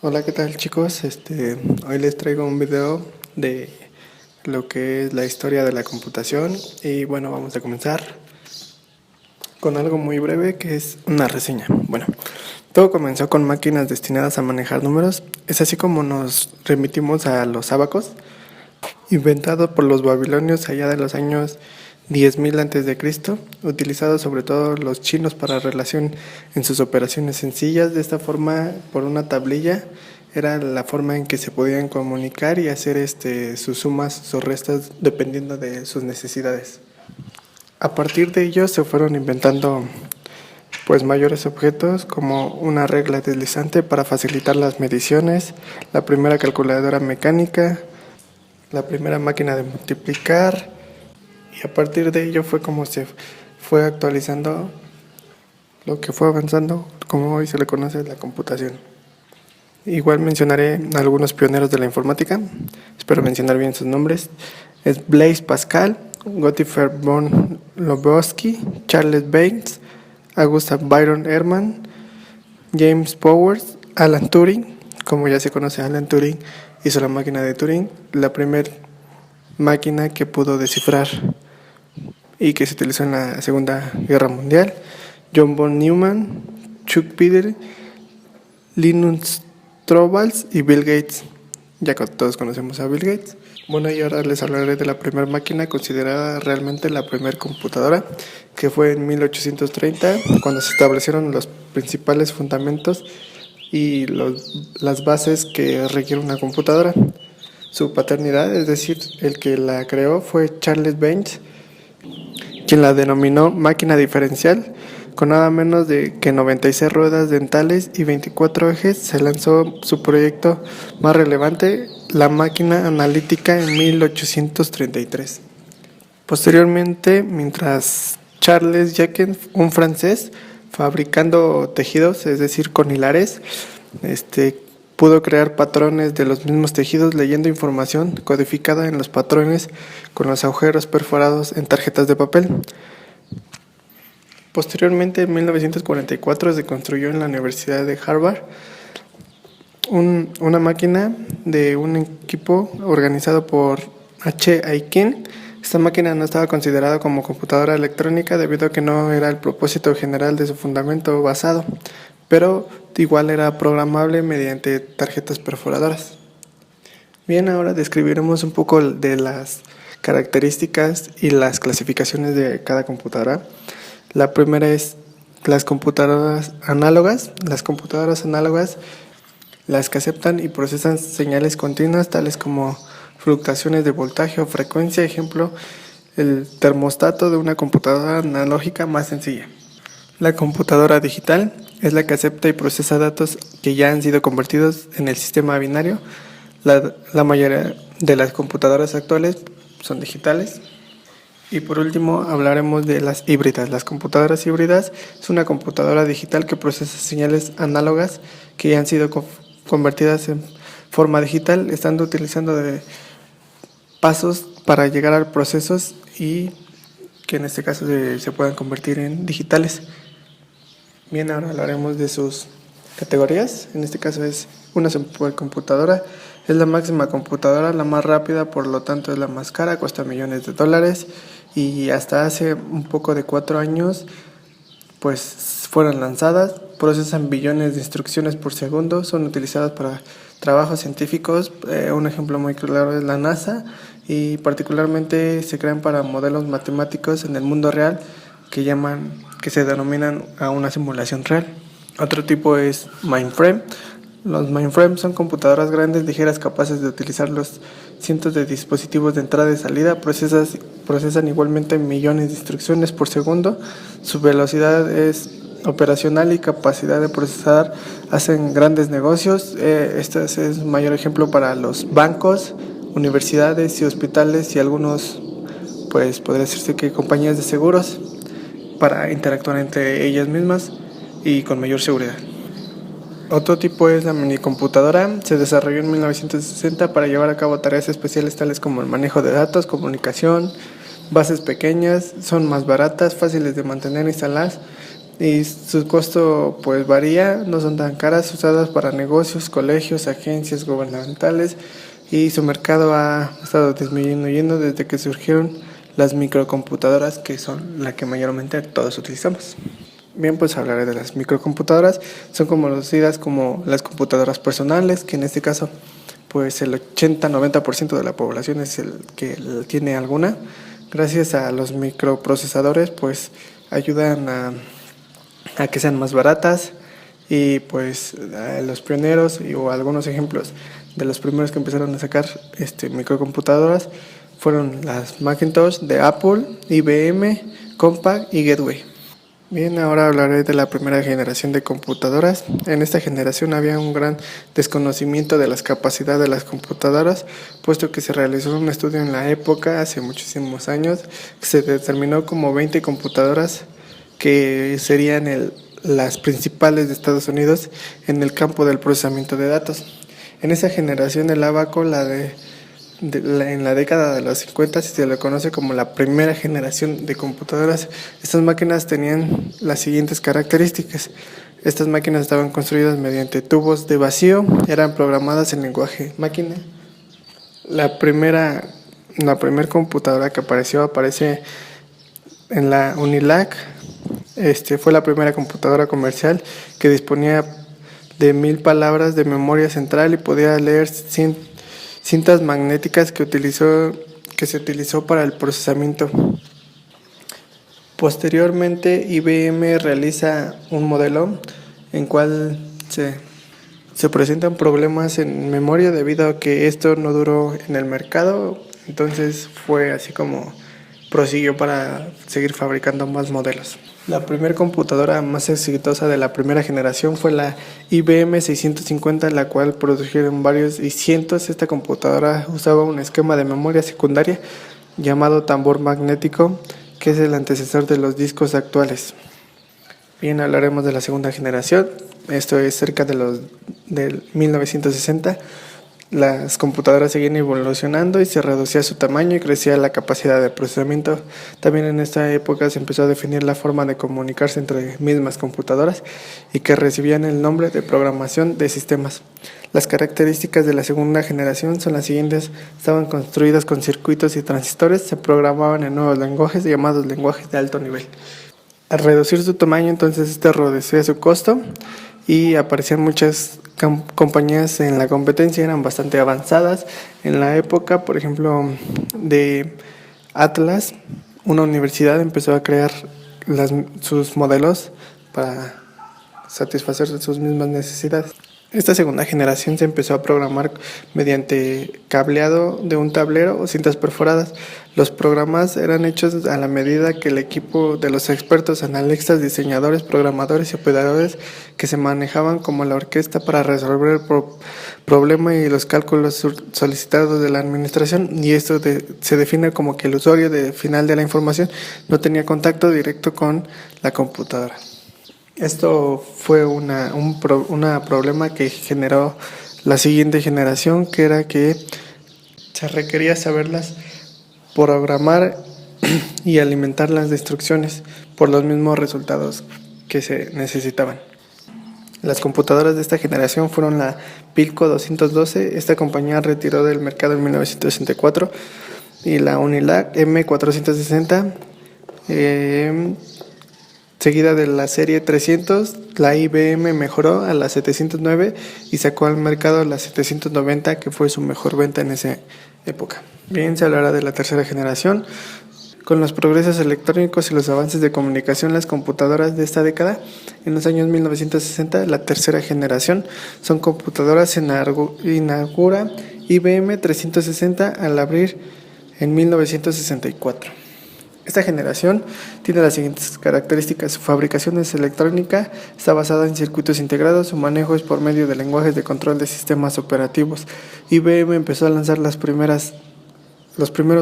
Hola, ¿qué tal chicos? Hoy les traigo un video de lo que es la historia de la computación y bueno, vamos a comenzar con algo muy breve que es una reseña. Bueno, todo comenzó con máquinas destinadas a manejar números, es así como nos remitimos a los ábacos, inventado por los babilonios allá de los años 10.000 a.C., utilizado sobre todo los chinos para relación en sus operaciones sencillas. De esta forma, por una tablilla, era la forma en que se podían comunicar y hacer sus sumas, sus restas, dependiendo de sus necesidades. A partir de ello se fueron inventando pues mayores objetos como una regla deslizante para facilitar las mediciones, la primera calculadora mecánica, la primera máquina de multiplicar, y a partir de ello fue como se fue actualizando lo que fue avanzando, como hoy se le conoce la computación. Igual mencionaré algunos pioneros de la informática, espero mencionar bien sus nombres. Es Blaise Pascal, Gottfried von Lobowski, Charles Babbage, Augusta Byron Herman, James Powers, Alan Turing. Como ya se conoce, Alan Turing hizo la máquina de Turing, la primera máquina que pudo descifrar y que se utilizó en la Segunda Guerra Mundial. John von Neumann, Chuck Peter, Linus Torvalds y Bill Gates. Ya que todos conocemos a Bill Gates. Bueno, y ahora les hablaré de la primera máquina considerada realmente la primera computadora, que fue en 1830, cuando se establecieron los principales fundamentos y las bases que requiere una computadora. Su paternidad, es decir, el que la creó, fue Charles Babbage, quien la denominó máquina diferencial. Con nada menos de que 96 ruedas dentales y 24 ejes, se lanzó su proyecto más relevante, la máquina analítica, en 1833. Posteriormente, mientras Charles Jacques, un francés, fabricando tejidos, es decir, con hilares, pudo crear patrones de los mismos tejidos leyendo información codificada en los patrones con los agujeros perforados en tarjetas de papel. Posteriormente, en 1944, se construyó en la Universidad de Harvard una máquina de un equipo organizado por H. Aiken. Esta máquina no estaba considerada como computadora electrónica debido a que no era el propósito general de su fundamento basado, pero igual era programable mediante tarjetas perforadoras. Bien, ahora describiremos un poco de las características y las clasificaciones de cada computadora. La primera es las computadoras análogas. Las computadoras análogas, las que aceptan y procesan señales continuas, tales como fluctuaciones de voltaje o frecuencia. Ejemplo, el termostato de una computadora analógica más sencilla. La computadora digital es la que acepta y procesa datos que ya han sido convertidos en el sistema binario. La mayoría de las computadoras actuales son digitales. Y por último hablaremos de las híbridas. Las computadoras híbridas es una computadora digital que procesa señales análogas que ya han sido convertidas en forma digital, estando utilizando de pasos para llegar a procesos y que en este caso se puedan convertir en digitales. Bien, ahora hablaremos de sus categorías. En este caso es una supercomputadora. Es la máxima computadora, la más rápida, por lo tanto es la más cara, cuesta millones de dólares, y hasta hace un poco de 4 años pues fueron lanzadas. Procesan billones de instrucciones por segundo, son utilizadas para trabajos científicos. Un ejemplo muy claro es la NASA, y particularmente se crean para modelos matemáticos en el mundo real que se denominan a una simulación real. Otro tipo es mainframe. Los mainframes son computadoras grandes, ligeras, capaces de utilizar los cientos de dispositivos de entrada y salida. Procesan igualmente millones de instrucciones por segundo. Su velocidad es operacional y capacidad de procesar hacen grandes negocios. Este es un mayor ejemplo para los bancos, universidades y hospitales, y algunos, pues podría decirse que compañías de seguros, para interactuar entre ellas mismas y con mayor seguridad. Otro tipo es la minicomputadora. Se desarrolló en 1960 para llevar a cabo tareas especiales tales como el manejo de datos, comunicación, bases pequeñas. Son más baratas, fáciles de mantener e instalar, y su costo pues varía, no son tan caras, usadas para negocios, colegios, agencias gubernamentales, y su mercado ha estado disminuyendo desde que surgieron las microcomputadoras, que son la que mayormente todos utilizamos. Bien, pues hablaré de las microcomputadoras. Son conocidas como las computadoras personales, que en este caso pues el 80-90% de la población es el que tiene alguna. Gracias a los microprocesadores pues ayudan a que sean más baratas, y pues los pioneros o algunos ejemplos de los primeros que empezaron a sacar microcomputadoras fueron las Macintosh de Apple, IBM, Compaq y Gateway. Bien, ahora hablaré de la primera generación de computadoras. En esta generación había un gran desconocimiento de las capacidades de las computadoras, puesto que se realizó un estudio en la época, hace muchísimos años, que se determinó como 20 computadoras que serían las principales de Estados Unidos en el campo del procesamiento de datos. En esa generación el Abaco, en la década de los 50, se le conoce como la primera generación de computadoras. Estas máquinas tenían las siguientes características. Estas máquinas estaban construidas mediante tubos de vacío, eran programadas en lenguaje máquina. La primera computadora que aparece en la UNILAC. Fue la primera computadora comercial que disponía de 1000 palabras de memoria central y podía leer cintas magnéticas que se utilizó para el procesamiento. Posteriormente, IBM realiza un modelo en cual se presentan problemas en memoria debido a que esto no duró en el mercado. Entonces fue así como prosiguió para seguir fabricando más modelos. La primera computadora más exitosa de la primera generación fue la IBM 650, la cual produjeron varios y cientos. Esta computadora usaba un esquema de memoria secundaria llamado tambor magnético, que es el antecesor de los discos actuales. Bien, hablaremos de la segunda generación. Esto es cerca del 1960. Las computadoras seguían evolucionando y se reducía su tamaño y crecía la capacidad de procesamiento. También en esta época se empezó a definir la forma de comunicarse entre mismas computadoras y que recibían el nombre de programación de sistemas. Las características de la segunda generación son las siguientes: estaban construidas con circuitos y transistores, se programaban en nuevos lenguajes llamados lenguajes de alto nivel. Al reducir su tamaño, entonces reducía su costo y aparecían muchas compañías en la competencia, eran bastante avanzadas. En la época, por ejemplo, de Atlas, una universidad empezó a crear sus modelos para satisfacer sus mismas necesidades. Esta segunda generación se empezó a programar mediante cableado de un tablero o cintas perforadas. Los programas eran hechos a la medida que el equipo de los expertos, analistas, diseñadores, programadores y operadores que se manejaban como la orquesta para resolver el problema y los cálculos solicitados de la administración. Y esto se define como que el usuario final de la información no tenía contacto directo con la computadora. Esto fue un problema que generó la siguiente generación, que era que se requería saberlas programar y alimentar las instrucciones por los mismos resultados que se necesitaban. Las computadoras de esta generación fueron la Pilco 212, esta compañía retiró del mercado en 1964, y la Unilac M460, seguida de la serie 300. La IBM mejoró a la 709 y sacó al mercado la 790, que fue su mejor venta en esa época. Bien, se hablará de la tercera generación. Con los progresos electrónicos y los avances de comunicación, las computadoras de esta década, en los años 1960, la tercera generación, son computadoras inaugura IBM 360 al abrir en 1964. Esta generación tiene las siguientes características: su fabricación es electrónica, está basada en circuitos integrados, su manejo es por medio de lenguajes de control de sistemas operativos. IBM empezó a lanzar los primeros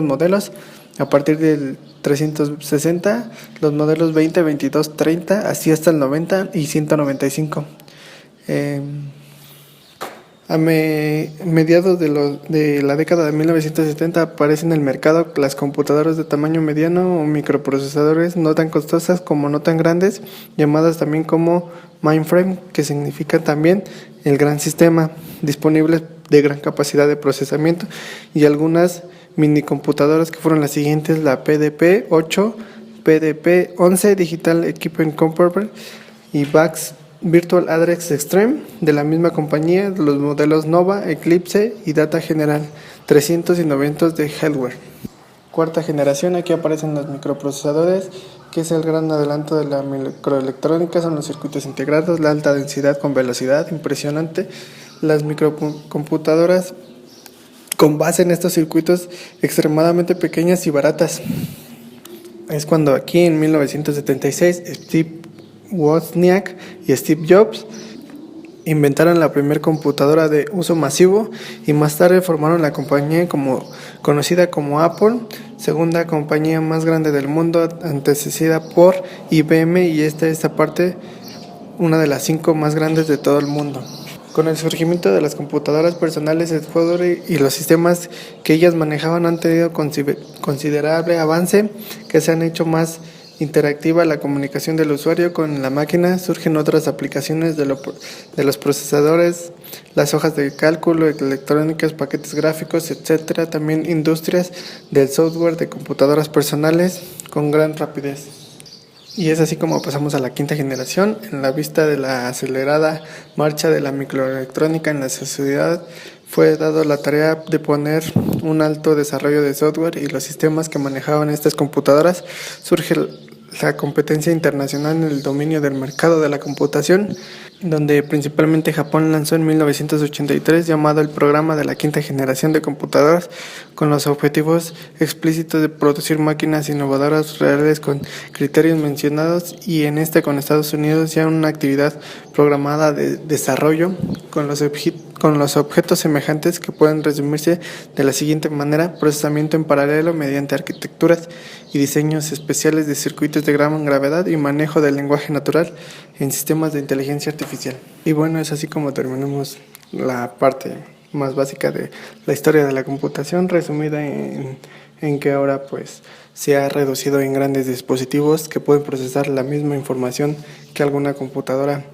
modelos a partir del 360, los modelos 20, 22, 30, así hasta el 90 y 195. Mediados de la década de 1970 aparecen en el mercado las computadoras de tamaño mediano o microprocesadores no tan costosas como no tan grandes, llamadas también como mainframe, que significa también el gran sistema, disponibles de gran capacidad de procesamiento, y algunas minicomputadoras que fueron las siguientes: la PDP-8, PDP-11 Digital Equipment Computer y VAX Virtual Address Extreme, de la misma compañía, de los modelos Nova, Eclipse y Data General 300 y 90 de hardware. Cuarta generación, aquí aparecen los microprocesadores, que es el gran adelanto de la microelectrónica, son los circuitos integrados, la alta densidad con velocidad impresionante, las microcomputadoras con base en estos circuitos extremadamente pequeñas y baratas. Es cuando aquí en 1976 Steve Wozniak y Steve Jobs inventaron la primera computadora de uso masivo y más tarde formaron la compañía conocida como Apple, segunda compañía más grande del mundo, antecedida por IBM, y esta parte una de las 5 más grandes de todo el mundo. Con el surgimiento de las computadoras personales, el software y los sistemas que ellas manejaban han tenido considerable avance, que se han hecho más interactiva la comunicación del usuario con la máquina. Surgen otras aplicaciones de los procesadores, las hojas de cálculo, electrónicas, paquetes gráficos, etcétera. También industrias del software de computadoras personales con gran rapidez. Y es así como pasamos a la quinta generación. En la vista de la acelerada marcha de la microelectrónica en la sociedad, fue dado la tarea de poner un alto desarrollo de software y los sistemas que manejaban estas computadoras. Surge la competencia internacional en el dominio del mercado de la computación, donde principalmente Japón lanzó en 1983 llamado el Programa de la Quinta Generación de Computadoras, con los objetivos explícitos de producir máquinas innovadoras reales con criterios mencionados, y en con Estados Unidos ya una actividad programada de desarrollo con los objetos semejantes, que pueden resumirse de la siguiente manera: procesamiento en paralelo mediante arquitecturas y diseños especiales de circuitos de gran gravedad y manejo del lenguaje natural en sistemas de inteligencia artificial. Y bueno, es así como terminamos la parte más básica de la historia de la computación, resumida en que ahora pues se ha reducido en grandes dispositivos que pueden procesar la misma información que alguna computadora.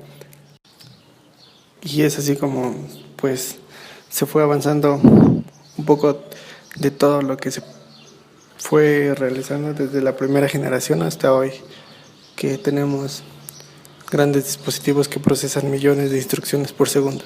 Y es así como pues se fue avanzando un poco de todo lo que se fue realizando desde la primera generación hasta hoy, que tenemos grandes dispositivos que procesan millones de instrucciones por segundo.